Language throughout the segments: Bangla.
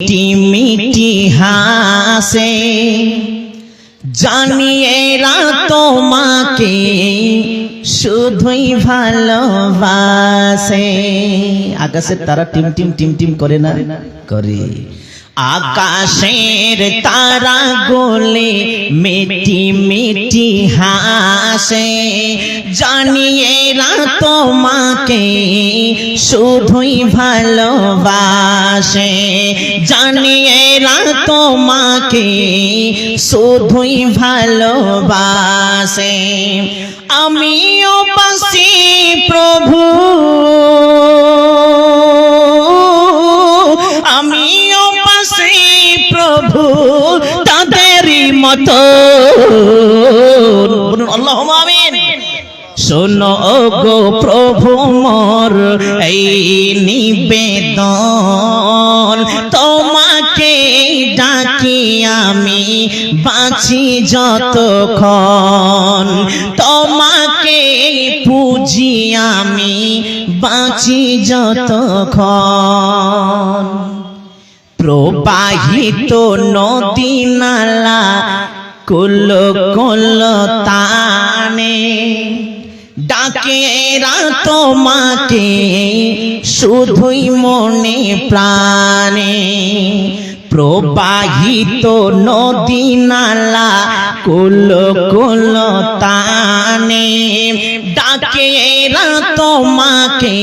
মিটি মিটি হাসে জানি এরা তোমাকে শুধুই ভালোবাসে। আকাশের তারা টিম টিম টিম টিম করে না? করে। আকাশের তারা গোলে মিটি মিটি হাসে জানি এরা তোমাকে শুধুই ভালোবাসে। জানি এরা তোমাকে শুধুই ভালোবাসে। আমিও বাসি প্রভু, আমিও বাসি প্রভু তাদেরই মতো। বলুন আল্লাহুম্মা আমিন। শোনো গো প্রভু মোর এই নিবেদন, তোমাকে ডাকি আমি বাঁচি যতক্ষণ, তোমাকে পুজি আমি বাঁচি যতক্ষণ। প্রবাহিত নদী নালা কুল কুল তানে ডাকে এরা তোমাকে শুধুই মনে প্রাণে। প্রবাহিত নদী নালা কুল কুল তানে ডাকে এরা তোমাকে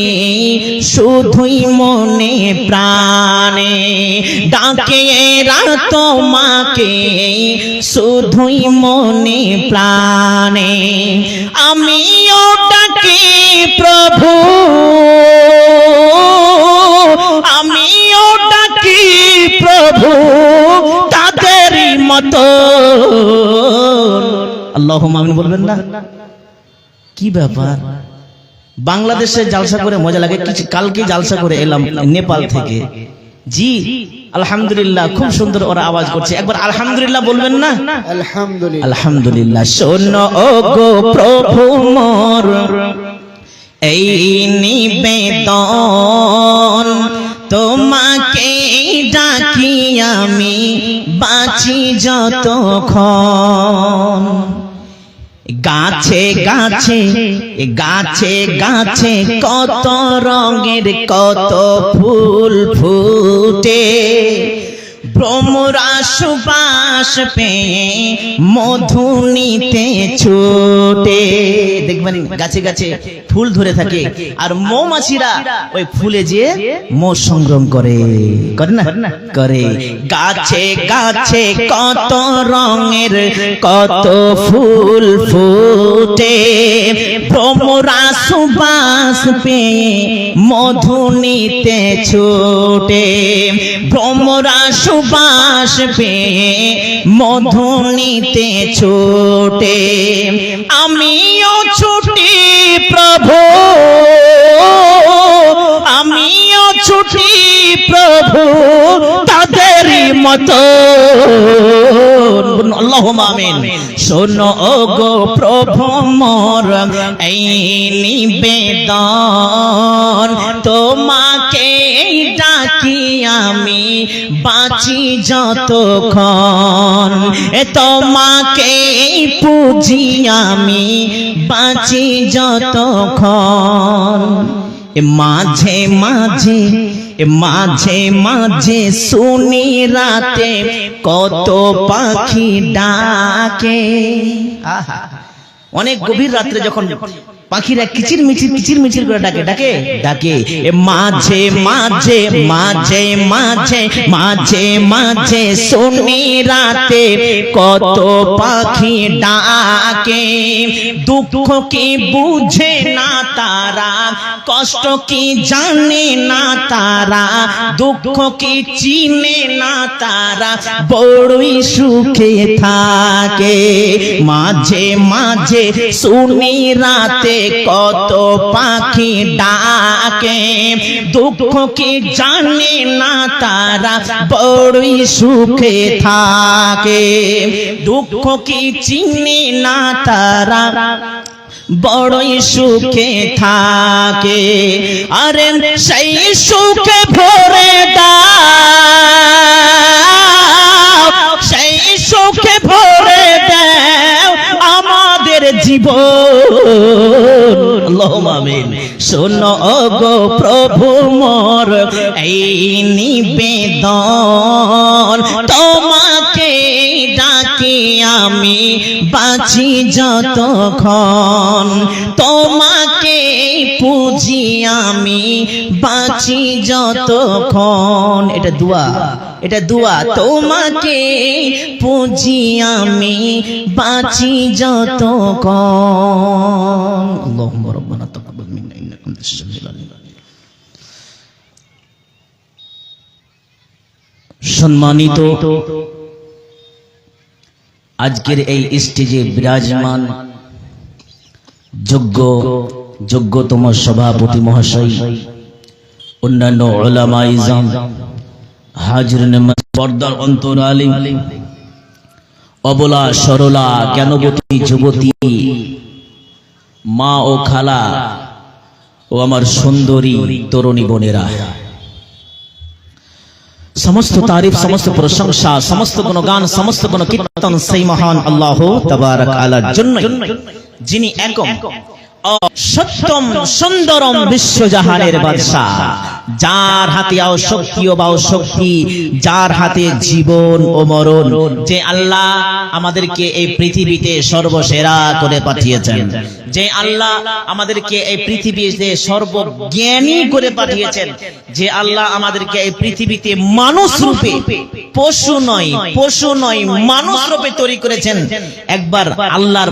শুধুই মনে প্রাণে। ডাকে এরা তোমাকে শুধুই মনে প্রাণে। আমিও ডাকি প্রভু, আমিও ডাকি প্রভু তাদেরই মতো। আল্লাহুম্মা আমিন বলবেন না? কি ব্যাপার, বাংলাদেশে জালসা করে মজা লাগে। কালকে জালসা করে এলাম নেপাল থেকে। জি আলহামদুলিল্লাহ, খুব সুন্দর ওরা আওয়াজ করছে। একবার আলহামদুলিল্লাহ বলবেন না? আলহামদুলিল্লাহ আলহামদুলিল্লাহ। শোনো গো প্রভু মোর এই নিবেদন, তোমাকে ডাকি আমি বাঁচি যতক্ষণ। গাছে গাছে গাছে গাছে কত রঙের কত ফুল ফুটে, ভ্রমরা সুবাস পেয়ে মধু নিতে ছুটে। দেখবেন গাছে গাছে ফুল ধরে থাকে আর মৌমাছিরা ওই ফুলে যে মধু সংগ্রহ করে। করে না? করে। গাছে গাছে কত রঙের কত ফুল ফুটে, ভ্রমরা সুবাস পেয়ে মধু নিতে ছুটে। ভ্রমরা সুবাস পেয়ে মধু নিতে ছুটে। আমিও ছুটি প্রভু, আমিও ছুটি প্রভু তাদেরই মতো। আল্লাহুম্মা আমিন। শোনো গো প্রভু মোর এই নিবেদন, তোমাকে ডাকি আমি বাঁচি যতক্ষণ, তোমাকে পুজি আমি বাঁচি যতক্ষণ। মাঝে মাঝে মাঝে মাঝে শুনি রাতে কত পাখি ডাকে। আহা, অনেক গভীর রাত্রে যখন পাখিরা কিচির মিচির করে ডাকে ডাকে ডাকে। মাঝে মাঝে মাঝে মাঝে মাঝে মাঝে শুনি রাতে কত পাখি ডাকে। দুঃখ কি বুঝে না তারা, কষ্ট কি জানে না তারা, দুঃখ কি চিনে না তারা, বড়ই সুখে থাকে। মাঝে মাঝে শুনি রাতে কত পাখি ডাকে, দুঃখ কি জানে না তারা, বড়ই সুখে থাকে। দুঃখ কি চিনে না তারা, বড়ই সুখে থাকে, আরে সেই সুখে ভরে দাও, সেই সুখে ভরে দাও আমাদের জীবন। আল্লাহুম্মা আমিন। শোনো গো প্রভু মোর এই নিবেদন, তোমাকে ডাকি আমি বাঁচি যতক্ষণ, তোমাকে পুজি আমি বাঁচি যতক্ষণ। এটা দোয়া, এটা দোয়া। তোমাকে পুজি আমি বাঁচি যতক্ষণ। আল্লাহুম্মা রাব্বানা তাকাব্বাল মিন্না ইন্নাকা আনতাস সামিউল আলিম। সম্মানিত আজকের এই স্টেজে বিরাজমান যোগ্যতম সভাপতি মহাশয়, অন্যান্য উলামা ইজাম, হাজিরিন পর্দার অন্তরালী, অবলা সরলা জ্ঞানবতী যুবতী মা ও খালা ও আমার সুন্দরী তরুণী বোনেরা, সমস্ত তারিফ, সমস্ত প্রশংসা, সমস্ত গুণগান, সমস্ত গুণ কীর্তন সেই মহান আল্লাহ তাবারক আলার জন্য, যিনি একম সত্যম সুন্দরম বিশ্বজাহানের বাদশা, যার হাতে শক্তি ও শক্তি, যার হাতে জীবন ও মরণ, যে আল্লাহ আমাদেরকে এই পৃথিবীতে সর্বসেরা করে পাঠিয়েছেন, যে আল্লাহ আমাদেরকে এই পৃথিবীতে সর্বজ্ঞানী করে পাঠিয়েছেন, যে আল্লাহ আমাদেরকে এই পৃথিবীতে মানুষ রূপে, পশু নয় মানুষ রূপে তৈরি করেছেন। একবার আল্লাহর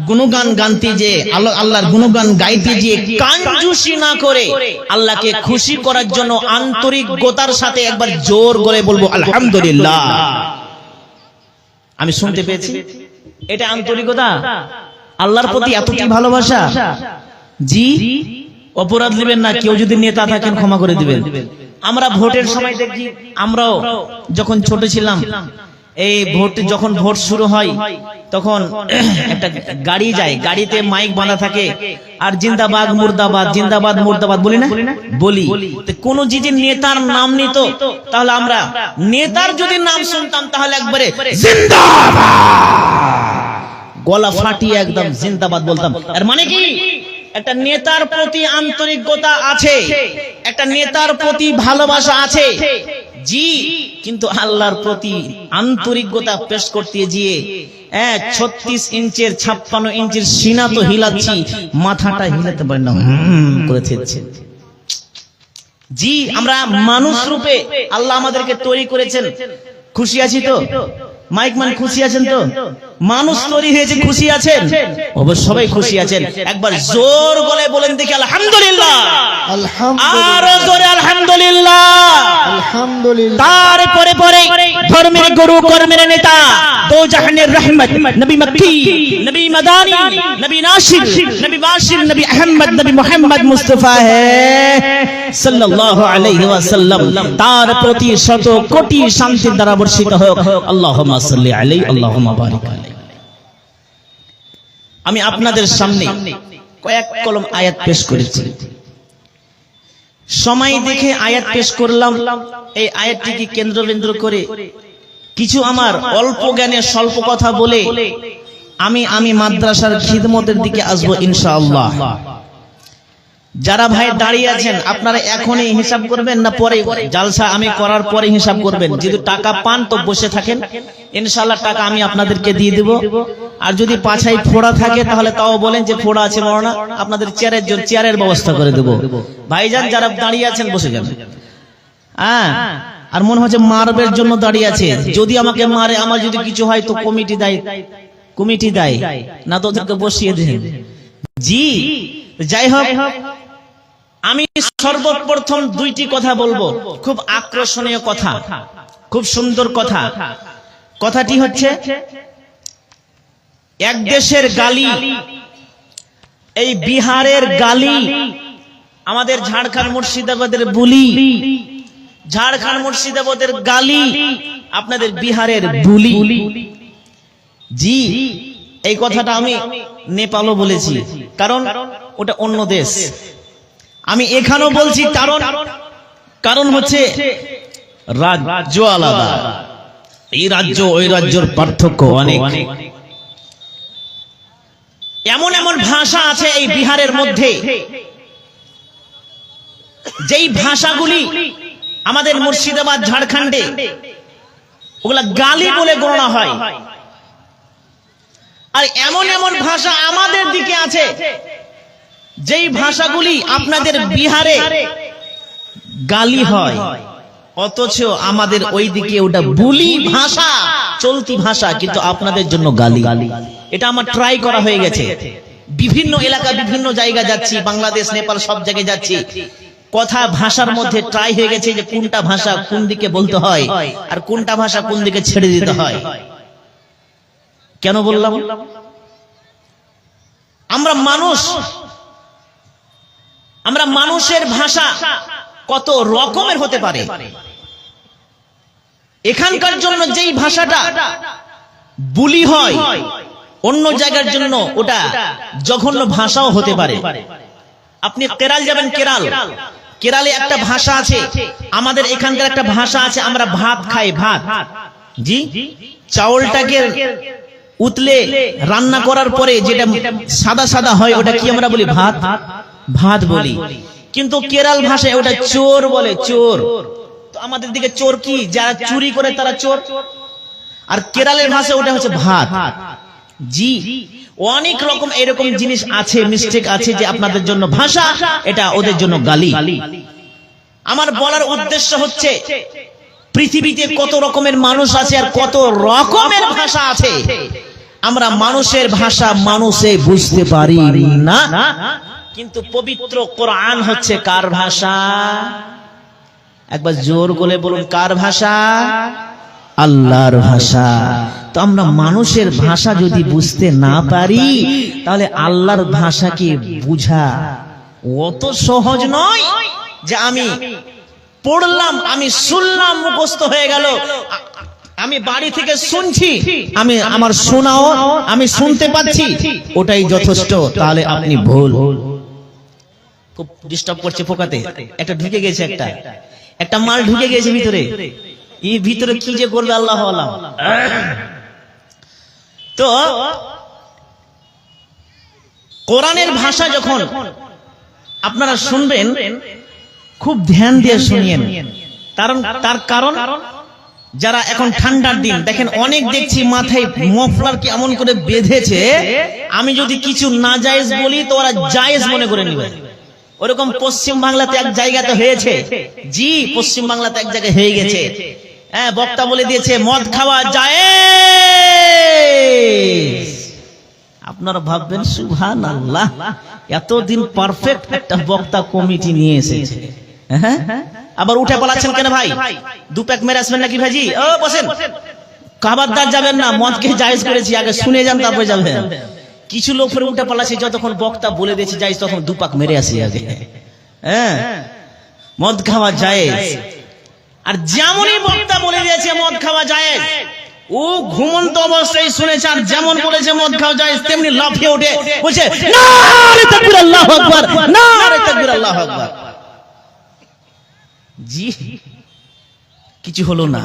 গুণগান গানতে যে, আল্লাহর গুণগান গাইতে যে কাঞ্জুসি না করে আল্লাহকে খুশি করার জন্য আন্তরিকতার সাথে একবার জোর করে বলবো আলহামদুলিল্লাহ। আমি শুনতে পেয়েছি, এটা আন্তরিকতা, আল্লাহর প্রতি এতটি ভালোবাসা। জি, অপরাধ নেবেন না, কেউ যদি নেতা থাকেন ক্ষমা করে দিবেন। আমরা ভোটের সময় দেখি, আমরাও যখন ছোট ছিলাম, এই যখন ভোট শুরু হয় তখন একটা গাড়ি যায়, গাড়িতে মাইক বাঁধা থাকে আর জিন্দাবাদ মুর্দাবাদ, জিন্দাবাদ মুর্দাবাদ বলি না, বলি। কোন যদি নেতার নাম নিত, তাহলে আমরা নেতার যদি নাম শুনতাম তাহলে একবারে জিন্দাবাদ, গলা ফাটিয়ে একদম জিন্দাবাদ বলতাম। এর মানে কি? একটা নেতার প্রতি আন্তরিকতা আছে, একটা নেতার প্রতি ভালোবাসা আছে। জি, কিন্তু আল্লাহর প্রতি আন্তরিকতা পেশ করতে গিয়ে 36 ইঞ্চের 56 ইঞ্চের সিনা তো হিলাচ্ছি, মাথাটা হিলাতে পারি না করেছে। জি, আমরা মানুষ রূপে আল্লাহ আমাদেরকে তৈরি করেছেন। খুশি আছি তো? মাইক মান খুশি আছেন তো? মানুষ তৈরি হয়েছে, খুশি আছেন? অবশ্য সবাই খুশি আছেন। একবার জোর বলে বলেন দেখি আলহামদুলিল্লাহ, আরো জোরে আলহামদুলিল্লাহ। তারপরে পরে ধর্মের গুরু, কর্মের নেতা, দো জাহানের রহমত, নবী মক্কি, নবী মাদানী, নবী নাসির, নবী বাশির, নবী আহমদ, নবী মুহাম্মদ মুস্তাফা সাল্লাল্লাহু আলাইহি ওয়াসাল্লাম, তার প্রতি শত কোটি শান্তির দ্বারা বর্ষিত হোক। আল্লাহুম্মা সাল্লি আলাইহি, আল্লাহুম্মা বারিক আলাইহি। আমি আপনাদের সামনে কয়েক কলম আয়াত পেশ করেছি। সময় দেখে আয়াত পেশ করলাম। এই আয়াতটিকে কেন্দ্র করে কিছু আমার অল্প জ্ঞানে স্বল্প কথা বলে আমি মাদ্রাসার খিদমতের দিকে আসবো ইনশাআল্লাহ। যারা ভাই দাঁড়িয়ে আছেন, আপনারা এখনই হিসাব করবেন না পরে? জালসা আমি করার পরে হিসাব করবেন। যদি টাকা পান তো বসে থাকেন, ইনশাআল্লাহ টাকা আমি আপনাদেরকে দিয়ে দেব। আর যদি পাছাই ফোড়া থাকে তাহলে তাও বলেন যে ফোড়া আছে মাওলানা, আপনাদের চেয়ারের ব্যবস্থা করে দেব। ভাইজান যারা দাঁড়িয়ে আছেন বসে যান। আর মনে হচ্ছে মারবের জন্য দাঁড়িয়ে আছে, যদি আমাকে মারে, আমার যদি কিছু হয় তো কমিটি দেয় না, তো ওদেরকে বসিয়ে দেন। জি, যাই হোক, আমি সর্বপ্রথম দুইটি কথা বলবো, খুব আকর্ষণীয় কথা, খুব সুন্দর কথা। কথাটি হচ্ছে, এক দেশের গালি, এই বিহারের গালি, আমাদের ঝাড়খণ্ড মুর্শিদাবাদের বুলি, ঝাড়খণ্ড মুর্শিদাবাদের গালি, আপনাদের বিহারের বুলি। জি, এই কথাটা আমি নেপালও বলেছি, কারণ ওটা অন্য দেশ। আমি এখানেও বলছি কারণ হচ্ছে রাজ্য আলাদা, এই রাজ্য ওই রাজ্যের পার্থক্য অনেক। এমন এমন ভাষা আছে এই বিহারের মধ্যে, যেই ভাষাগুলি আমাদের মুর্শিদাবাদ ঝাড়খণ্ডে ওগুলা গালি বলে গণনা হয়। আর এমন এমন ভাষা আমাদের দিকে আছে যেই ভাষাগুলি আপনাদের বিহারে গালি হয়, অথচ আমাদের ওই দিকে ওটা বুলি ভাষা, চলতি ভাষা, কিন্তু আপনাদের জন্য গালি। এটা আমার ট্রাই করা হয়ে গেছে, বিভিন্ন এলাকা বিভিন্ন জায়গা যাচ্ছি, বাংলাদেশ নেপাল সব জায়গায় যাচ্ছি, কথা ভাষার মধ্যে ট্রাই হয়ে গেছে যে কোনটা ভাষা কোন দিকে বলতে হয় আর কোনটা ভাষা কোন দিকে ছেড়ে দিতে হয়। কেন বললাম? আমরা মানুষের ভাষা কত রকমের হতে পারে। এখানকার জন্য যেই ভাষাটা বুলি হয়, অন্য জায়গার জন্য ওটা জঘন্য ভাষাও হতে পারে। আপনি কেরাল যাবেন, কেরালে একটা ভাষা আছে, আমাদের এখানকার একটা ভাষা আছে, আমরা ভাত খাই, ভাত, জি, চাউলটাকে উতলে রান্না করার পরে যেটা সাদা সাদা হয় ওটা কি আমরা বলি? ভাত বলি। কিন্তু কেরাল ভাষায় ওটা চোর বলে, চোর। তো আমাদের দিকে চোর কি? যারা চুরি করে তারা চোর। আর কেরালের ভাষায় ওটা হচ্ছে ভাত। জি, অনেক রকম এরকম জিনিস আছে, মিস্টেক আছে, যে আপনাদের জন্য ভাষা, এটা ওদের জন্য গালি। আমার বলার উদ্দেশ্য হচ্ছে পৃথিবীতে কত রকমের মানুষ আছে আর কত রকমের ভাষা আছে। আমরা মানুষের ভাষা মানুষে বুঝতে পারি না, কিন্তু পবিত্র কোরআন হচ্ছে কার ভাষা? একবার জোর করে বলুন, কার ভাষা? আল্লাহর ভাষা। তো আমরা মানুষের ভাষা যদি বুঝতে না পারি, তাহলে আল্লাহর ভাষাকে বুঝা অত সহজ নয় যে আমি পড়লাম, আমি শুনলাম, মুখস্থ হয়ে গেল, আমি বাড়ি থেকে শুনছি, আমি আমার শোনাও আমি শুনতে পাচ্ছি, ওটাই যথেষ্ট। তাহলে আপনি ভুল। খুব ডিস্টার্ব করছে পোকাতে, একটা ঢুকে গেছে, একটা মাল ঢুকে গেছে ভিতরে। এই ভিতরে কি যে করবে আল্লাহ আল্লাহ। তো কোরআনের ভাষা যখন আপনারা শুনবেন, খুব ধ্যান দিয়ে শুনিয়েন। তার কারণ যারা এখন ঠান্ডার দিন দেখেন, অনেক দেখছি মাথায় মফলার কি এমন করে বেঁধেছে, আমি যদি কিছু না জায়েজ বলি তো ওরা জায়েজ মনে করে নেবে। ওরকম পশ্চিম বাংলাতে এক জায়গাতে হয়েছে, জি, পশ্চিম বাংলাতে এক জায়গায় হয়ে গেছে। হ্যাঁ, বক্তা বলে দিয়েছে মদ খাওয়া জায়েজ। আপনারা ভাববেন সুবহানাল্লাহ, এতদিন পারফেক্ট একটা বক্তা কমিটি নিয়ে এসেছে, হ্যাঁ, আবার উঠে পালাচ্ছেন কেন ভাই? দু প্যাক মেরে আসবেন নাকি ভাইজি? ও বসেন, খাবারদার যাবেন না, মদকে জায়েজ করেছি, আগে শুনে যান তারপরে যাবেন। কিছু লোক ফের উঠে পালাচ্ছে, যতক্ষণ বক্তা বলে দিয়েছে জায়েজ তখন দু পাক মেরে আসি আগে। হ্যাঁ, মদ খাওয়া জায়েজ। আর যেমনই বক্তা বলে দিয়েছে মদ খাওয়া জায়েজ, ও ঘুমন্ত অবস্থায় শুনেছে, আর যেমন বলেছে মদ খাওয়া জায়েজ তেমনি লাফিয়ে উঠে বলছে নারে তাকবীর আল্লাহু আকবার, নারে তাকবীর আল্লাহু আকবার। জি, কিছু হলো না।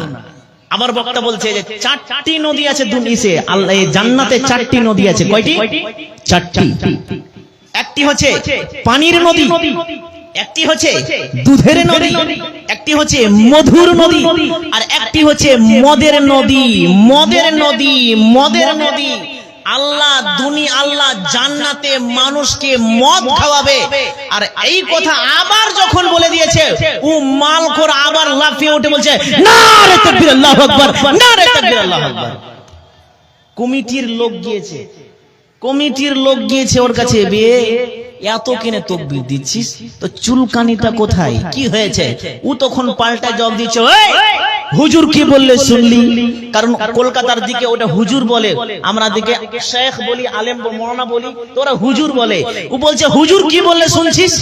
আবার বক্তা বলছে যে 4টি নদী আছে দুনিয়াতে, আল্লাহ জান্নাতে 4টি নদী আছে। কয়টি? 4টি। একটি হচ্ছে পানির নদী, একটি হচ্ছে দুধের নদী, একটি হচ্ছে মধুর নদী, আর একটি হচ্ছে মদের নদী। মদের নদী, মদের নদী। আল্লাহ জান্নাতে মানুষকে মদ খাওয়াবে। আর এই কথা আবার যখন বলে দিয়েছে, ও মালখোর আবার লাফিয়ে উঠে বলছে নারে তাকবীর আল্লাহু আকবার, নারে তাকবীর আল্লাহু আকবার। কমিটির লোক গিয়েছে ওর কাছে, বে এত কিনে তকবীর দিচ্ছিস, তো চুলকানিটা কোথায়, কি হয়েছে? ও তখন পাল্টা জবাব দিচ্ছে, হুজুর কি বললে শুনলি? কারণ কলকাতার দিকে ওটা হুজুর বলে, আমরা দিকে শেখ বলি, আলেম মৌলানা বলি, তোরা হুজুর বলে। ও বলছে হুজুর কি বললে শুনছিস?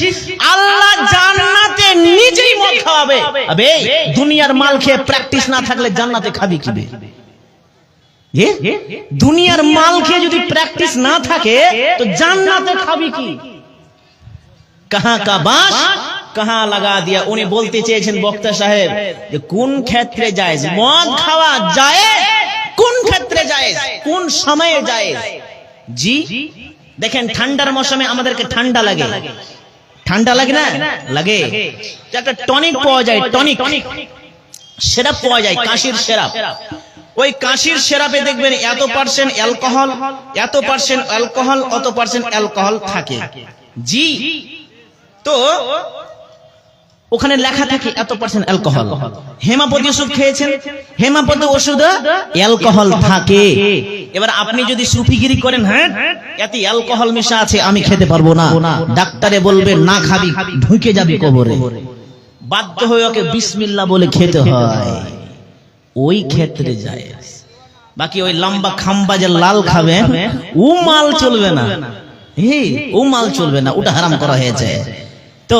আল্লাহ জান্নাতে নিজেই মদ খাওয়াবে। আবে দুনিয়ার মাল খেয়ে প্র্যাকটিস না থাকলে জান্নাতে খাবি কি? দুনিয়ার মাল খেয়ে যদি প্র্যাকটিস না থাকে তো জান্নাতে খাবি কি? কাহা কা বাস কাহা লাগা দিয়া। উনি বলতে চেয়েছেন বক্তা সাহেব যে কোন ক্ষেত্রে জায়েজ মদ খাওয়া জায়েজ, কোন ক্ষেত্রে জায়েজ, কোন সময়ে জায়েজ? জি দেখেন, ঠান্ডার মৌসুমে আমাদেরকে ঠান্ডা লাগে, ঠান্ডা লাগে না? লাগে। একটা টনিক পাওয়া যায়, টনিক সিরাপ পাওয়া যায়, কাশির সিরাপ। ওই কাশির সিরাপে দেখবেন এত পার্সেন্ট অ্যালকোহল, এত পার্সেন্ট অ্যালকোহল, অত পার্সেন্ট অ্যালকোহল থাকে। জি, তো ওখানে লেখা থাকে এত পার্সেন্ট অ্যালকোহল। হেমাপতি ওষুধ খেয়েছেন, হেমাপতি ওষুধে অ্যালকোহল থাকে। এবার আপনি যদি সুফিগিরি করেন, হ্যাঁ এতে অ্যালকোহল মেশা আছে, আমি খেতে পারবো না, ডাক্তারে বলবে না খাবি, ঢুকে যাবি কবরে। বাধ্য হয়ে ওকে বিসমিল্লাহ বলে খেতে হয়, ওই ক্ষেত্রে যায়। বাকি ওই লম্বা খাম্বা যে লাল খাবে ও মাল চলবে না, ও মাল চলবে না, ওটা হারাম করা হয়েছে। তো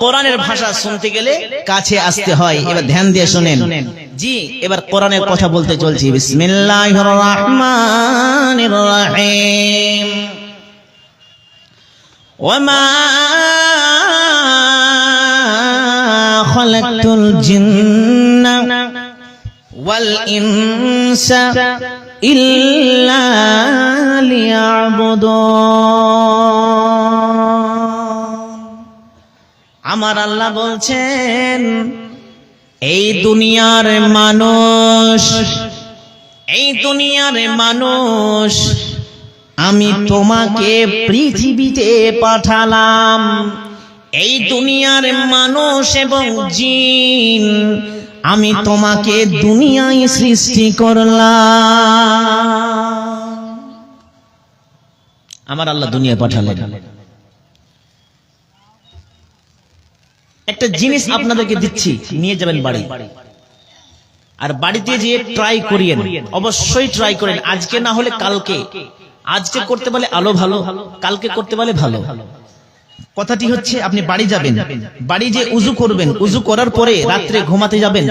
কোরআনের ভাষা শুনতে গেলে কাছে আসতে হয়। এবার ধ্যান দিয়ে শুনেন। জি, এবার কোরআনের কথা বলতে চলছি। বিসমিল্লাহির রহমানির রহিম। ওয়ামা খালাকতুল জিন্না ওয়াল ইনসা ইল্লা লিয়াবুদুন। আমার আল্লাহ বলছেন, এই দুনিয়ার মানুষ, এই দুনিয়ার মানুষ আমি তোমাকে পৃথিবীতে পাঠালাম। এই দুনিয়ার মানুষ এবং জিন আমি তোমাকে দুনিয়ায় সৃষ্টি করলাম। আমার আল্লাহ দুনিয়ায় পাঠালেন। একটা জিনিস আপনাদেরকে দিচ্ছি, নিয়ে যাবেন বাড়ি, আর বাড়িতে যেয়ে ট্রাই করিয়েন, অবশ্যই ট্রাই করেন। আজকে না হলে কালকে, আজকে করতে পারলে আলো ভালো, কালকে করতে পারলে ভালো। কথাটি হচ্ছে, আপনি বাড়ি যাবেন, বাড়ি যে উজু করবেন, উজু করার পরে রাত্রে ঘুমাতে যাবেন,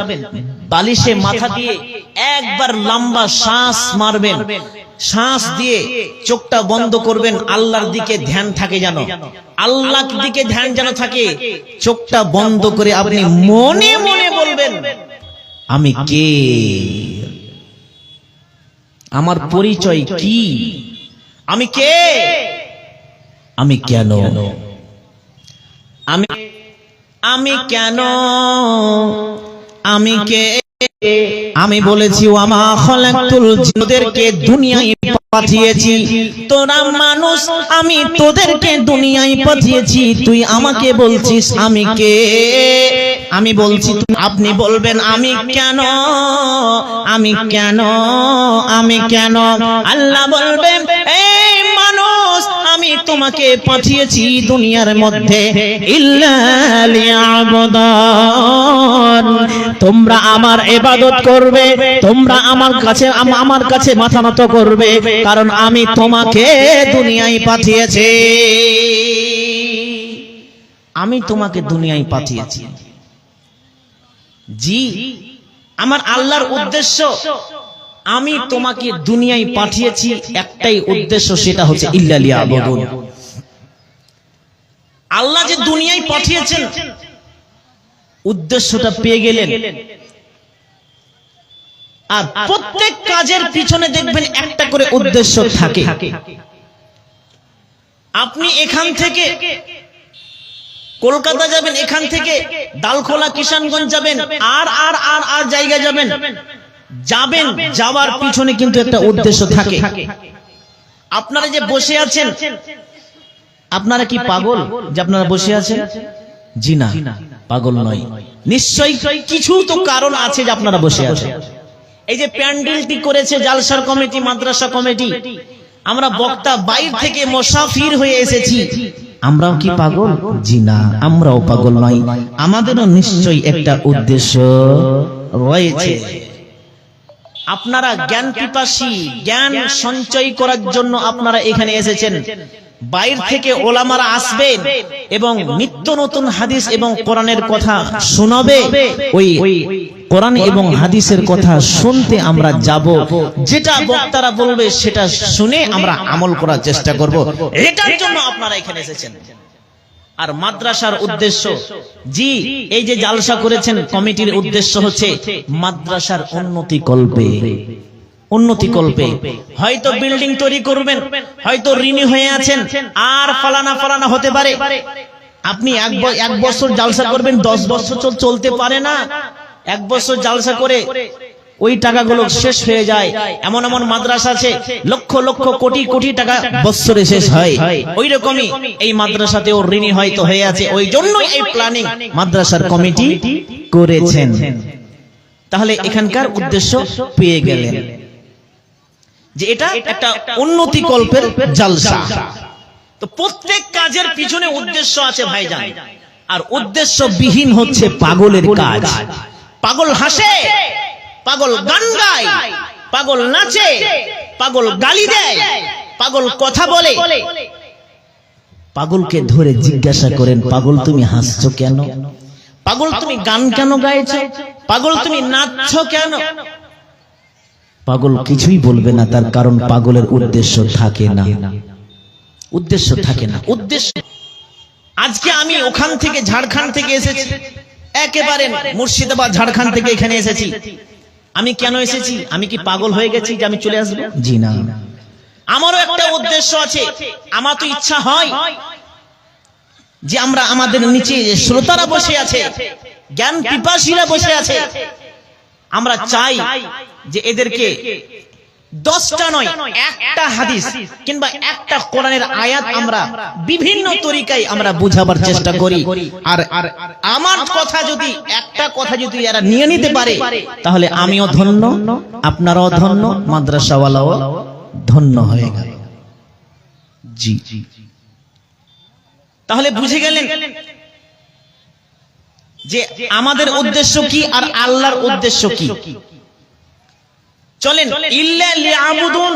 বালিশে মাথা দিয়ে একবার লম্বা শ্বাস মারবেন, শ্বাস দিয়ে চোখটা বন্ধ করবেন, আল্লাহর দিকে ধ্যান থাকে যেন, আল্লাহর দিকে ধ্যান যেন থাকে। চোখটা বন্ধ করে আপনি মনে মনে বলবেন, আমি কে, আমার পরিচয় কি, আমি কে, আমি কেন, আমি কেন, আমি কে। আমি বলেছি ওয়ামা খালাকতুল জিন্নাদেরকে দুনিয়ায় পাঠিয়েছি, তোরা মানুষ আমি তোদেরকে দুনিয়ায় পাঠিয়েছি, তুই আমাকে বলছিস আমি কে। আমি বলছি, আপনি বলবেন আমি কেন, আমি কেন, আমি কেন। আল্লাহ বলবেন, এই মানুষ আমি তোমাকে পাঠিয়েছি দুনিয়ার মধ্যে ইল্লা লিয়াবুদুন, তোমরা আমার ইবাদত করবে, তোমরা আমার কাছে মাথা নত করবে, কারণ আমি তোমাকে দুনিয়ায় পাঠিয়েছি, আমি তোমাকে দুনিয়ায় পাঠিয়েছি। জি, আমার আল্লাহর উদ্দেশ্য, আমি তোমাকে দুনিয়ায় পাঠিয়েছি একটাই উদ্দেশ্য, সেটা হচ্ছে ইল্লা লিয়াবুদুন। আল্লাহ যে দুনিয়ায় পাঠিয়েছেন উদ্দেশ্যটা পেয়ে গেলেন। আর প্রত্যেক কাজের পিছনে দেখবেন একটা করে উদ্দেশ্য থাকে। আপনি এখান থেকে কলকাতা যাবেন, এখান থেকে ডালখোলা কিষানগঞ্জ যাবেন, আর আর আর আর জায়গা যাবেন, যাবেন, যাওয়ার পিছনে কিন্তু একটা উদ্দেশ্য থাকে। আপনারা যে বসে আছেন, আপনারা কি পাগল যে আপনারা বসে আছেন? জি না, পাগল নয়, নিশ্চয়ই কিছু তো কারণ আছে যে আপনারা বসে আছেন। এই যে প্যান্ডেলটি করেছে জালসার কমিটি, মাদ্রাসা কমিটি, আমরা বক্তা বাইরে থেকে মুসাফির হয়ে এসেছি, আমরাও কি পাগল? জি না, আমরাও পাগল নয়, আমাদেরও নিশ্চয়ই একটা উদ্দেশ্য রয়েছে। আপনারা জ্ঞান পিপাসী, জ্ঞান সঞ্চয় করার জন্য আপনারা এখানে এসেছেন। বাইরে থেকে ওলামারা আসবেন এবং নিত্য নতুন হাদিস এবং কোরআনের কথা শোনাবে। ওই কোরআন এবং হাদিসের কথা শুনতে আমরা যাব, যেটা বক্তারা বলবে সেটা শুনে আমরা আমল করার চেষ্টা করব। এটার জন্য আপনারা এখানে এসেছেন। আর মাদ্রাসার উদ্দেশ্য, জি এই যে জালসা করেছেন কমিটির উদ্দেশ্য হচ্ছে মাদ্রাসার উন্নতি কল্পে, উন্নতি কল্পে। হয়তো বিল্ডিং তৈরি করবেন, হয়তো ঋণী হয়ে আছেন, আর ফালানা ফালানা হতে পারে। আপনি এক বছর জালসা করবেন, 10 বছর চলতে পারে না। 1 বছর জালসা করে ওই টাকাগুলো শেষ হয়ে যায়। এমন এমন মাদ্রাসা আছে লক্ষ লক্ষ কোটি কোটি টাকা বছরে শেষ হয়। ওই রকমই এই মাদ্রাসাতেও ঋণী হয়তো হয়ে আছে। ওই জন্যই এই প্ল্যানিং মাদ্রাসার কমিটি করেছেন। তাহলে এখানকার উদ্দেশ্য পেয়ে গেলেন যে এটা একটা উন্নতি কল্পের জালসা। তো প্রত্যেক কাজের পিছনে উদ্দেশ্য আছে ভাইজান, আর উদ্দেশ্য বিহীন হচ্ছে পাগলের কাজ। পাগল হাসে, পাগল গান গায়, পাগল নাচে, পাগল গালি দেয়, পাগল কথা বলে। পাগলকে ধরে জিজ্ঞাসা করেন, পাগল তুমি হাসছো কেন? পাগল তুমি গান কেন গাইছো? পাগল তুমি নাচছো কেন? পাগল কিছুই বলবে না, তার কারণ পাগলের উদ্দেশ্য থাকে না, উদ্দেশ্য থাকে না। উদ্দেশ্য, আজকে আমি ওখান থেকে ঝাড়খণ্ড থেকে এসেছি, একেবারে মুর্শিদাবাদ ঝাড়খণ্ড থেকে এখানে এসেছি। আমি কেন এসেছি? আমি কি পাগল হয়ে গেছি যে আমি চলে আসবো? জি না, আমারও একটা উদ্দেশ্য আছে। আমার তো ইচ্ছা হয় যে আমরা আমাদের নিচে শ্রোতারা বসে আছে, জ্ঞান পিপাসীরা বসে আছে, আমরা চাই যে এদেরকে 10টা নয়, একটা হাদিস কিংবা একটা কোরআনের আয়াত আমরা বিভিন্ন তরিকায় আমরা বুঝাবার চেষ্টা করি। আর আমার কথা যদি, একটা কথা যদি এরা নিয়ে নিতে পারে, তাহলে আমিও ধন্য, আপনারাও ধন্য, মাদ্রাসাওয়ালাও ধন্য হয়ে গেল। জি, তাহলে বুঝে গেলেন যে আমাদের উদ্দেশ্য কি আর আল্লাহর উদ্দেশ্য কি। চলেন, ইল্লা লিয়াবুদুন,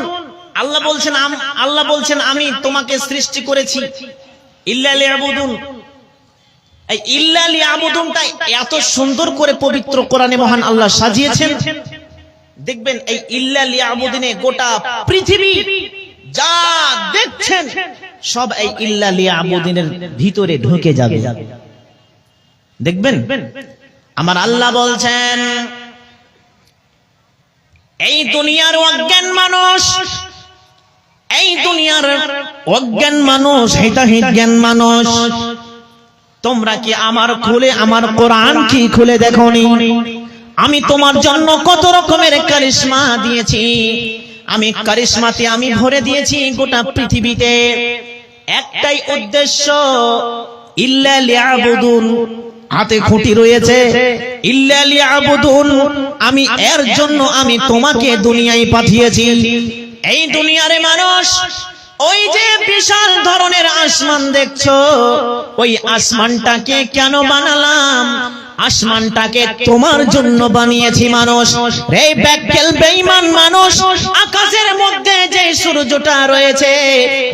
আল্লাহ বলছেন আমি তোমাকে সৃষ্টি করেছি। ইল্লা লিয়াবুদুন, এই ইল্লা লিয়াবুদুনটা এত সুন্দর করে পবিত্র কোরআনে মহান আল্লাহ সাজিয়েছেন, দেখবেন এই ইল্লা লিয়াবুদিনে গোটা পৃথিবী যা দেখছেন সব এই ইল্লা লিয়াবুদিনের ভিতরে ঢুকে যাবে। দেখবেন আমার আল্লাহ বলছেন, এই দুনিয়ার অজ্ঞান মানুষ, এই দুনিয়ার অজ্ঞান মানুষ, হিতাহিত জ্ঞান মানুষ, তোমরা কি আমার কোরআন কি খুলে দেখোনি? আমি তোমার জন্য কত রকমের কারিশমা দিয়েছি। আমি কারিশমাতে আমি ভরে দিয়েছি গোটা পৃথিবীতে। একটাই উদ্দেশ্য, ইল্লা লিয়াবুদুন, হাতে খুঁটি রয়েছে, ইল্লা লিয়াবুদুন, আমি এর জন্য আমি তোমাকে দুনিয়ায় পাঠিয়েছি। এই দুনিয়ার মানুষ, ওই যে বিশাল ধরনের আসমান দেখছো, ওই আসমানটাকে কেন বানালাম? আসমানটাকে তোমার জন্য বানিয়েছি মানুষ। এই ব্যাককেল বেঈমান মানুষ, আকাশের মধ্যে যে সূর্যটা রয়েছে,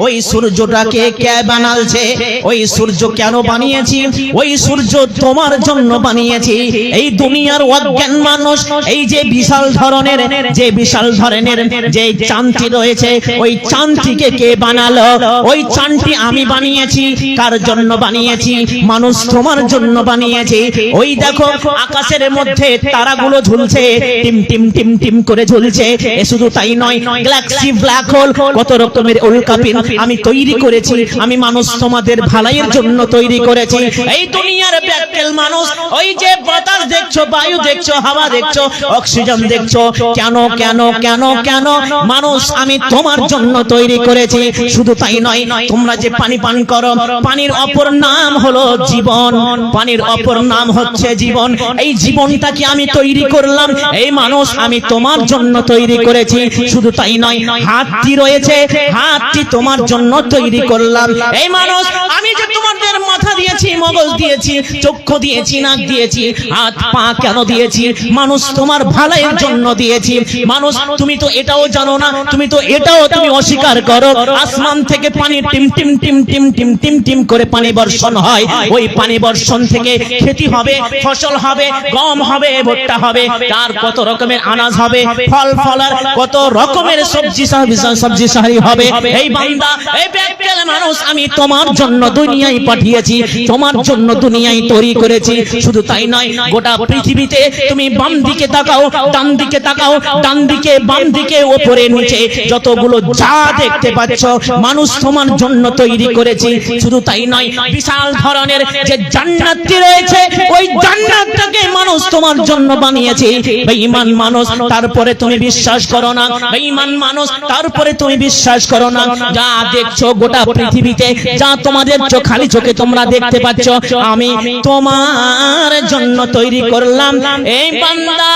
ওই সূর্যটাকে কে বানালছে? ওই সূর্য কেন বানিয়েছি? ওই সূর্য তোমার জন্য বানিয়েছি। এই দুনিয়ার অজ্ঞান মানুষ, এই যে বিশাল ধরনের যে চাঁদটি রয়েছে, ওই চাঁদটিকে কে বানালো? ওই চাঁদটি আমি বানিয়েছি। কার জন্য বানিয়েছি? মানুষ তোমার জন্য বানিয়েছি। ওই দেখো আকাশের মধ্যে তারাগুলো ঝুলছে, টিম টিম টিম টিম করে ঝুলছে। এ শুধু তাই নয়, গ্যালাক্সি, ব্ল্যাক হোল, কত রকমের উল্কাপিণ্ড আমি তৈরি করেছি। আমি মানুষ তোমাদের ভালাইয়ের জন্য তৈরি করেছি। এই দুনিয়ার ব্যাককেল মানুষ, ওই যে বাতাস দেখছো, বায়ু দেখছো, হাওয়া দেখছো, অক্সিজেন দেখছো, কেন কেন কেন কেন? মানুষ আমি তোমার জন্য তৈরি করেছি। শুধু তাই নয়, তোমরা যে পানি পান করো, পানির অপর নাম হলো জীবন, পানির অপর নাম হচ্ছে জীবন। এই জীবনটাকে আমি তৈরি করলাম। এই মানুষ আমি তোমার জন্য তৈরি করেছি। শুধু তাই নয়, হাতটি রয়েছে, হাতটি তোমার জন্য তৈরি করলাম। এই মানুষ আমি যে তোমাদের মাথা দিয়েছি, মগজ দিয়েছি, চক্ষু দিয়েছি, নাক দিয়েছি, হাত পা কেন দিয়েছি? মানুষ তোমার ভালোর জন্য দিয়েছি। মানুষ তুমি তো এটাও জানো না, তুমি তো এটাও তুমি অস্বীকার করো। আসমান থেকে পানি team team team team team team team করে পানি বর্ষণ হয়। ওই পানি বর্ষণ থেকে খেতি হবে, ফসল হবে, গম হবে, ভুট্টা হবে, তার কত রকমের আনাজ হবে, ফল ফলার কত রকমের সবজি সাহারি হবে। এই বান্দা, এই ব্যাককেল মানুষ আমি তোমার জন্য দুনিয়ায় পাঠিয়েছি, তোমার জন্য দুনিয়ায় তৈরি করেছি। শুধু তাই নয়, গোটা পৃথিবীতে তুমি বাম দিকে তাকাও, ডান দিকে তাকাও, ডান দিকে বাম দিকে উপরে নিচে যতগুলো যা দেখতে পাচ্ছ মানুষ তোমার জন্য তৈরি করেছি। শুধু তাই নয়, বিশাল ধরনের যে জান্নাতটি রয়েছে ওই জান্নাতটাকে মানুষ তোমার জন্য বানিয়েছে। বেঈমান মানুষ, তারপরে তুমি বিশ্বাস করো না। বেঈমান মানুষ, তারপরে তুমি বিশ্বাস করো না। যা দেখছো গোটা পৃথিবীতে, যা তোমাদের খালি চোখে তোমরা দেখতে পাচ্ছ, আমি তোমার জন্য তৈরি করলাম। এই বান্দা,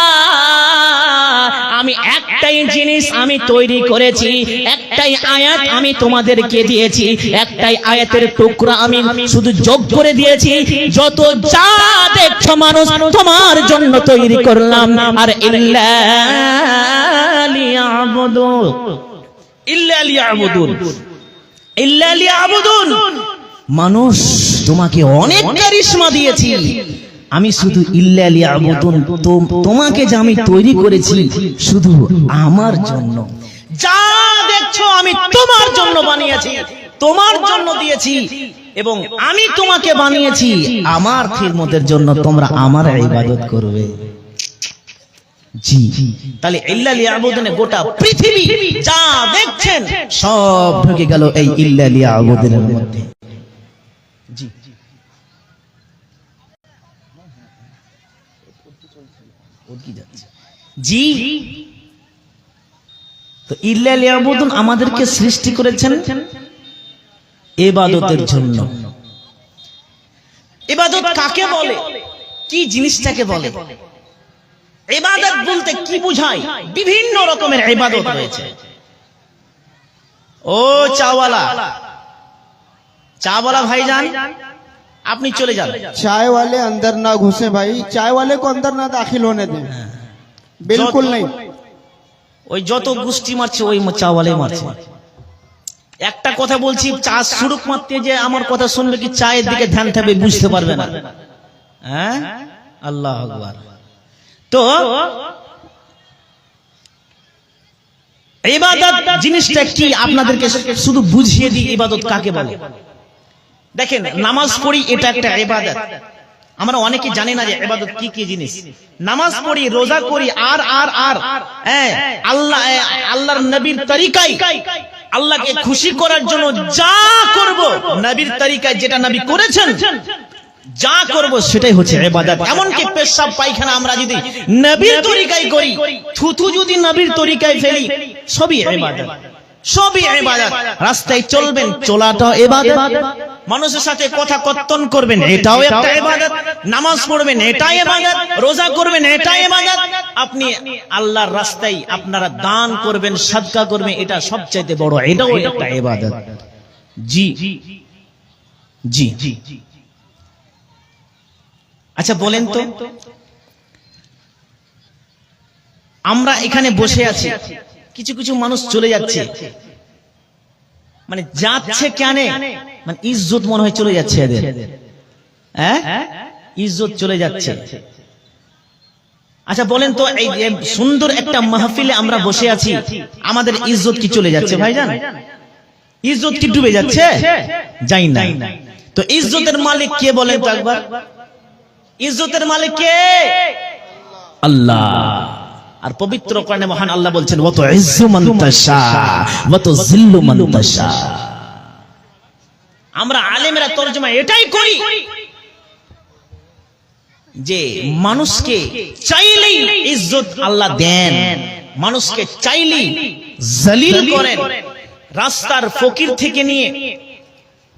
আমি একটাই জিনিস আমি তৈরি করেছি, একটাই আয়াত আমি তোমাদেরকে দিয়েছি, একটাই আয়াতের টুকরা আমি শুধু যোগ করে দিয়েছি। যত যা দেখছো মানুষ তোমার জন্য তৈরি করলাম। আর ইল্লা লিয়াবুদুন, ইল্লা লিয়াবুদুন, ইল্লা লিয়াবুদুন। মানুষ তোমাকে অনেক কারিশমা দিয়েছি, আমি শুধু ইল্লা লিয়াবুদুন, তোমাকে যে আমি তৈরি করেছি শুধু আমার জন্য। যা দেখছো আমি তোমার জন্য বানিয়েছি, তোমার জন্য দিয়েছি, এবং আমি তোমাকে বানিয়েছি আমার খিদমতের জন্য। তোমরা আমার ইবাদত করবে। জি, তাহলে ইল্লা লিয়াবুদুনে গোটা পৃথিবী যা দেখছেন সব ঢুকে গেল এই ইল্লা লিয়াবুদুনের মধ্যে। জি, জি, তো ইল্লা লিয়াবুদুন আমাদেরকে সৃষ্টি করেছেন ইবাদতের জন্য। ইবাদত কাকে বলে, কি জিনিসটাকে বলে? ইবাদত বলতে কি বোঝায়? বিভিন্ন রকমের ইবাদত রয়েছে। ও চাওয়ালা, চাওয়ালা ভাইজান, আপনি চলে যান। चाय वाले अंदर ना घुसे भाई, चाय वाले को अंदर ना दाखिल होने दें, बिल्कुल नहीं। ওই যত গুষ্টি মারছে ওই চাওয়ালে মারছে। একটা কথা বলছি, চা শুরুক মারতে যে আমার কথা শুনবে কি চায়ের দিকে ধ্যান থাকবে, বুঝতে পারবে না। হ্যাঁ, আল্লাহ আকবার। তো ইবাদত জিনিসটা কি আপনাদেরকে শুধু বুঝিয়ে দিই, ইবাদত কাকে বলে। দেখেন, নামাজ পড়ি, এটা একটা ইবাদত। আমরা অনেকে জানি না যে ইবাদত কি কি জিনিস। নামাজ পড়ি, রোজা করি, আর আর আর আল্লাহ, আল্লাহর নবীর তরিকায়, আল্লাহকে খুশি করার জন্য যা করব, নবীর তরিকায় যেটা নবী করেছেন যা করব সেটাই হচ্ছে ইবাদত। এমনকি পেশাব পায়খানা আমরা যদি নবীর তরিকায় করি, থুথু যদি নবীর তরিকায় ফেলি, সবই ইবাদত, সবই ইবাদত। রাস্তায় চলবেন, চলাটা ইবাদত। মানুষের সাথে কথা কর্তন করবেন, এটাও একটা ইবাদত। নামাজ পড়বেন, এটাই ইবাদত। রোজা করবেন, এটাই ইবাদত। আপনি আল্লাহর রাস্তায় আপনারা দান করবেন, সাদকা করবেন, এটা সবচেয়ে বড়, এটাও একটা ইবাদত। জি, জি, জি। আচ্ছা বলেন তো, আমরা এখানে বসে আছি, কিছু কিছু মানুষ চলে যাচ্ছে, মানে যাচ্ছে কেন, মানে ইজ্জত মনে হয় চলে যাচ্ছে এদের। হ্যাঁ, ইজ্জত চলে যাচ্ছে। আচ্ছা বলেন তো, এই সুন্দর একটা মাহফিলে আমরা বসে আছি, আমাদের ইজ্জত কি চলে যাচ্ছে ভাইজান? ইজ্জত কি ডুবে যাচ্ছে? যাই না। তো ইজ্জতের মালিক কে বলেন তো একবার? ইজ্জতের মালিক কে? আল্লাহ। আর পবিত্র কোরআনে মহান আল্লাহ বলছেন, ওয়া তুইজ্জু মান তাশা ওয়া তুযিল্লু মান তাশা। আমরা আলেমরা তরজমা এটাই করি যে মানুষকে চাইলেই ইজ্জত আল্লাহ দেন, মানুষকে চাইলেই জলিল করেন। রাস্তার ফকির থেকে নিয়ে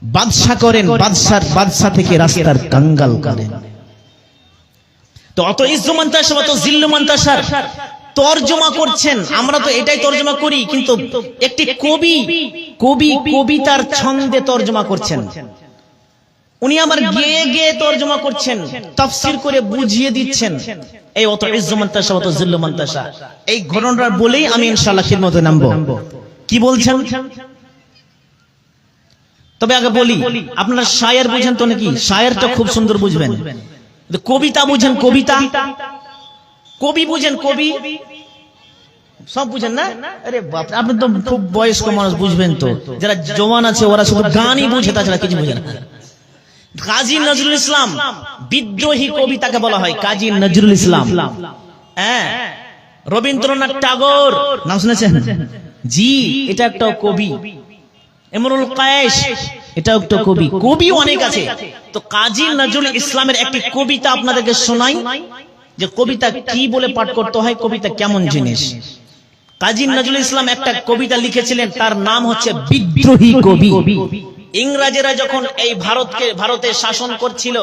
বাদশা করেন, বাদশা থেকে রাস্তার কাঙ্গাল করেন। তো অত ইজ্জু মান তাশা ওয়া তুযিল্লু মান তাশা তরজমা করছেন, আমরা তো এটাই তরজমা করি, কিন্তু একটি কবি কবিতার ছন্দে তরজমা করছেন। উনি আবার গিয়ে গিয়ে তরজমা করছেন, তাফসীর করে বুঝিয়ে দিচ্ছেন। এই অত ইজ্জু মান্তাসা অত জিল্লু মান্তাসা, এই ঘটনাটা বলেই আমি ইনশাআল্লাহ খিদমতে নামবো। কি বলছেন? তবে আগে বলি, আপনারা শায়ের বুঝেন তো নাকি? শায়েরটা খুব সুন্দর বুঝবেন। কবিতা বুঝেন? কবিতা, কবি বুঝেন? কবি সব বুঝেন না? আরে বাপ, আপনি তো খুব বয়স্ক মানুষ, বুঝবেন তো। যারা জওয়ান আছে ওরা শুধু গানই বুঝে, তাছাড়া কিছু বুঝে না। কাজী নজরুল ইসলাম বিদ্রোহী কবিতাকে বলা হয় কাজী নজরুল ইসলাম। হ্যাঁ, রবীন্দ্রনাথ ঠাকুর নাম শুনেছেন? জি, এটা একটা কবি। ইমরুল কায়েস, এটা একটা কবি। কবি অনেক আছে। তো কাজী নজরুল ইসলামের একটি কবিতা আপনাদেরকে শোনাই, যে কবিতা কি বলে পাঠ করতে হয়, কবিতা কেমন জিনিস। কাজী নজরুল ইসলাম একটা কবিতা লিখেছিলেন, তার নাম হচ্ছে বিদ্রোহী কবি। ইংরেজরা যখন এই ভারতে শাসন করছিল,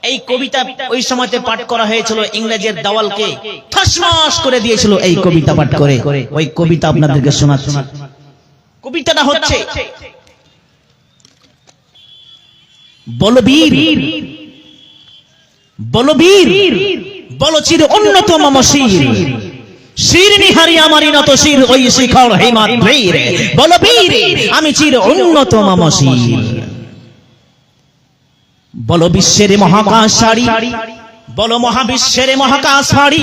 এই কবিতা ওই সময়তে পাঠ করা হয়েছিল, ইংরেজের দেওয়ালকে ঠাসমাস করে দিয়েছিল এই কবিতা পাঠ করে। ওই কবিতা আপনাদেরকে শোনাচ্ছি। কবিতাটা হচ্ছে, বলবীর বলবীর বলচির অন্যতম মশির, শির নিহারি আমারি নত শির ওই শিখর হিমাদ্রির, বলবীর আমি চির অন্যতম মশির। বল বিশ্বের মহাকাশ ছাড়ি, বল মহাবিশ্বের মহাকাশ ছাড়ি,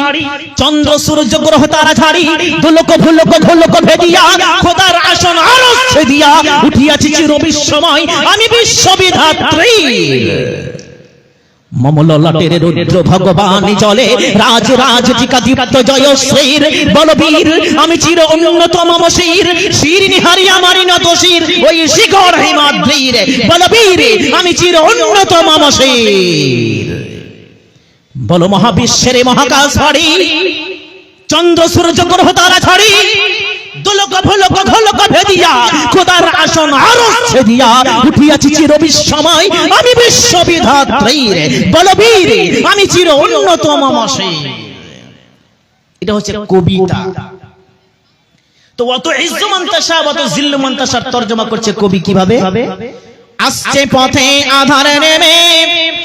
চন্দ্র সূর্য গ্রহ তারা ছাড়ি, দুলক ভুলক ধুলক ভেদিয়া খোদার আসন আরশ ছেদিয়া উঠিয়াছি চির বিশ্বময় আমি বিশ্ববিধাত্রী। মমললাটের রুদ্র ভগবানী চলে রাজ রাজ টিকা দীপ্ত জয়শ্রীর, বলবীর আমি চির অন্যতম মশির, শির নিহারি আমারি নত শির ওই শিখর হিমাদ্রির, বলবীর আমি চির অন্যতম মশির। বল মহাবিশ্বের মহাকাশ ছাড়ি, চন্দ্র সূর্য গ্রহ তারা ছাড়ি, দুলক ভুলক ধুলক ভেদিয়া খোদার আসন আরশ ছেদিয়া উঠিয়াছি চির বিশ্বময় আমি বিশ্ববিধাত্রীর, বলবীর আমি চির অন্যতম মশির। এটা হচ্ছে কবিতা। তো অত ইজ্জু মান্তাসা অত জিল্লু মান্তাসার তরজমা করছে কবি কিভাবে? আসছে পথে আধার নেমে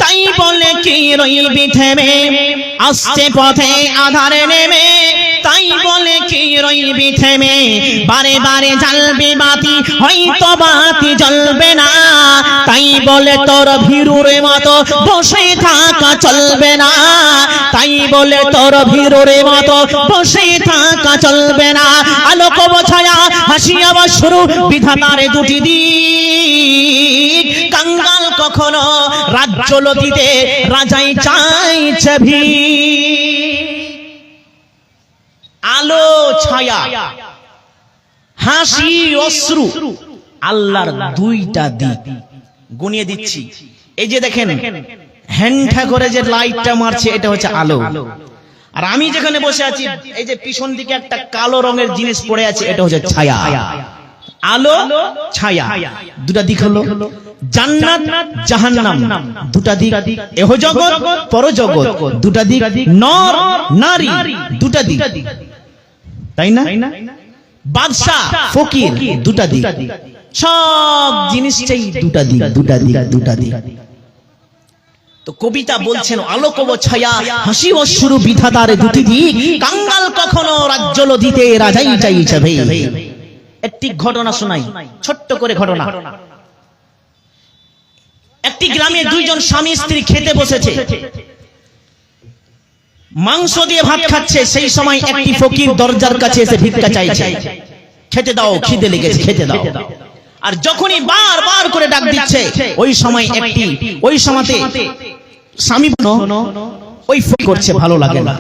তাই বলে কি রইবি থেমে, আসছে পথে আধার নেমে তাই বলে কি রইবি থেমে, বারে বারে জ্বালবে বাতি হয়তো বাতি জ্বলবে না, তাই বলে তোর ভীরুর মতো বসে থাকা চলবে না, তাই বলে তোর ভীরুর মতো বসে থাকা চলবে না। আলোক ছায়া হাসিয়া বা শুরু বিধাতার দুটি দিক, কাঙ্গাল কখনো রাজ্য লতিতে রাজাই চাইছে ভিড়। আলো ছায়া হাসি অশ্রু আল্লাহর দুইটা দিক। গুনিয়ে দিচ্ছি, এই যে দেখেন হ্যান্ডা করে যে লাইটটা মারছে এটা হচ্ছে আলো, আর আমি যেখানে বসে আছি এই যে পিছন দিকে একটা কালো রঙের জিনিস পড়ে আছে এটা হচ্ছে ছায়া। আলো ছায়া দুটা দিক হলো, জান্নাত জাহান্নাম দুটা দিক, এহ জগৎ পরজগৎ দুটা দিক, নর নারী দুটা দিক, তাই না? বাদশা ফকির দুটা দিক, সব জিনিসটাই দুটা দিক দুটা দিক দুটা দিক। তো কবিতা বলছেন আলোক ও ছায়া হাসি ও শুরু বিধাতার দুটি দিক, কাঙ্গাল কখনো রাজ্য লধিতে রাজাই চাইছে ভে। একটি ঘটনা শোনাই, ছোট্ট করে ঘটনা। একটি গ্রামে দুইজন স্বামী স্ত্রী খেতে বসেছে, মাংস দিয়ে ভাত খাচ্ছে। সেই সময় একটি ফকির দরজার কাছে এসে ভিক্ষা চাইছে, খেতে দাও খিদে লেগেছে খেতে দাও। আর যখনই বারবার করে ডাক দিচ্ছে ওই সময় ওই সময়তে স্বামী ওই ফকির করছে ভালো লাগে না,